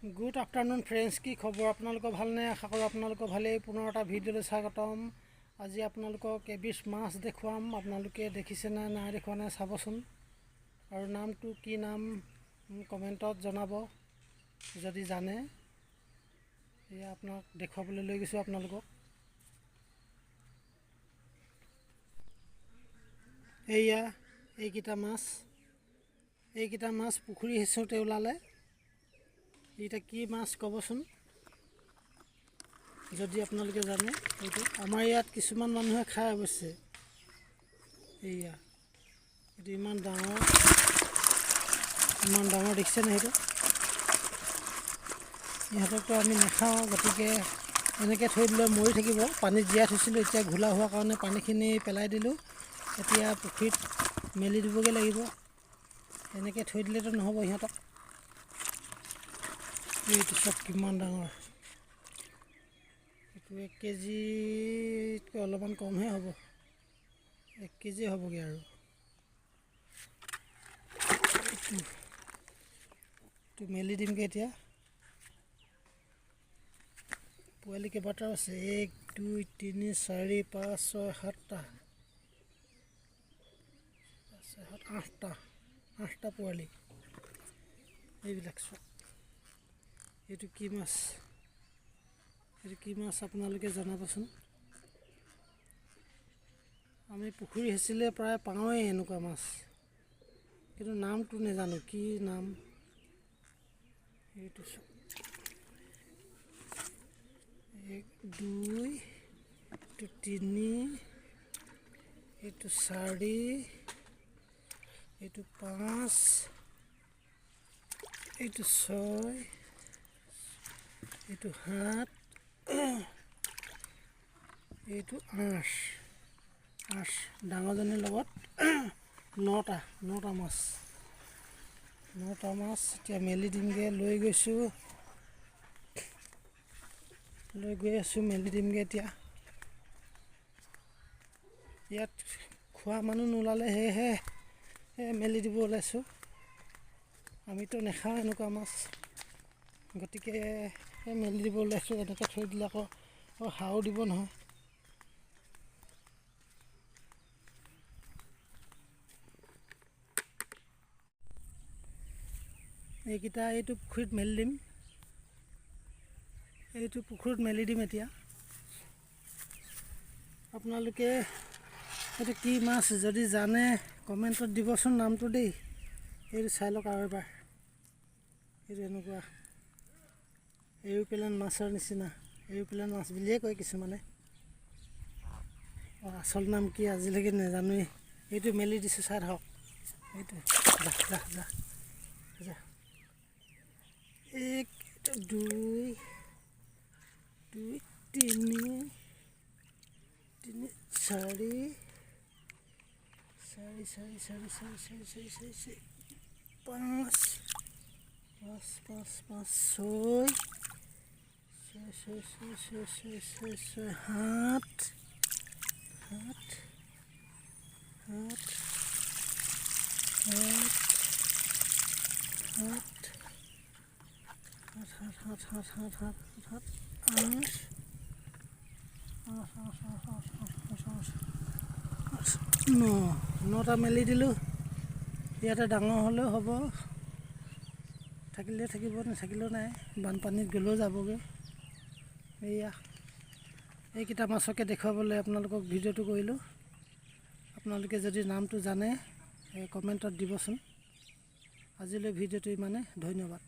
Good afternoon friends की खबर आपनालोक भालने आशा करूँ आपनालोक भाले पुनः एटा भिडिओ स्वागतम। आज आपनालोকক एबिस माछ देखुवाम आपनालोके देखिसे ना ना देखुवा ना चाबचोन और नामटो की नाम कमेन्टत जनाब जदि जाने या आपनाक देखुवाबले লৈ গৈছো आपनालोকক। एया এইকিটা মাছ পুখুৰী হেঁচোতে ওলালে। এটা কি মাছ কবচোন যদি আপোনালোকে জানে। এইটো আমাৰ ইয়াত কিছুমান মানুহে খায় অৱশ্যে। এইয়া এইটো ইমান ডাঙৰ দেখিছে না। সেইটো ইহঁতকতো আমি নাখাওঁ, গতিকে এনেকৈ থৈ দিলে মৰি থাকিব। পানীত জীয়াই থৈছিলোঁ, এতিয়া ঘোলা হোৱাৰ কাৰণে পানীখিনি পেলাই দিলোঁ। এতিয়া পুখুৰীত মেলি দিবগৈ লাগিব। এনেকৈ থৈ দিলেতো নহ'ব ইহঁতক। এইটো চব কিমান ডাঙৰ, এইটো 1 কেজিতকৈ অলপমান কমহে হ'ব, 1 কেজি হ'বগৈ। আৰু এইটো মেলি দিমগৈ এতিয়া। পোৱালি কেইবাটাও আছে, 1 2 3 4 5 6 7টা 8টা পোৱালি। এইবিলাক চব এইটো কি মাছ, আপোনালোকে জনাবচোন। আমি পুখুৰী হেঁচিলে প্ৰায় পাওঁৱেই এনেকুৱা মাছ, কিন্তু নামটো নাজানো কি নাম। এইটো 1 2 এইটো 3 এইটো 4 এইটো 5 এইটো 6 এইটো 7 এইটো 8 ডাঙৰজনীৰ লগত 9টা মাছ। এতিয়া মেলি দিমগৈ। লৈ গৈ আছোঁ মেলি দিমগৈ এতিয়া। ইয়াত খোৱা মানুহ নোলালে সেয়েহে মেলি দিব ওলাইছোঁ। আমিতো নাখাওঁ এনেকুৱা মাছ, গতিকে মেলি দিব ওলাইছোঁ। এনেকৈ থৈ দিলে আকৌ হাও দিব নহয়। এইকেইটা এইটো পুখুৰীত মেলি দিম। এতিয়া আপোনালোকে এইটো কি মাছ যদি জানে কমেণ্টত দিবচোন নামটো দেই। এইটো চাই লওক আৰু এবাৰ। এইটো এনেকুৱা এৰোপ্লেন মাছৰ নিচিনা, এৰোপ্লেন মাছ বুলিয়ে কয় কিছুমানে। আচল নাম কি আজিলৈকে নাজানোৱেই। এইটো মেলি দিছোঁ, চাই থাকক। এইটো যা 1 2 3 4 5 9টা মেলি দিলোঁ। ইয়াতে ডাঙৰ হ'লেও হ'ব, থাকিলে থাকিব, নাথাকিলেও নাই। বানপানীত গ'লেও যাবগৈ। এইকেইটা মাছকে দেখুৱাবলৈ আপোনালোকক ভিডিঅ'টো কৰিলোঁ। আপোনালোকে যদি নামটো জানে কমেণ্টত দিবচোন। আজিলৈ ভিডিঅ'টো ইমানে, ধন্যবাদ।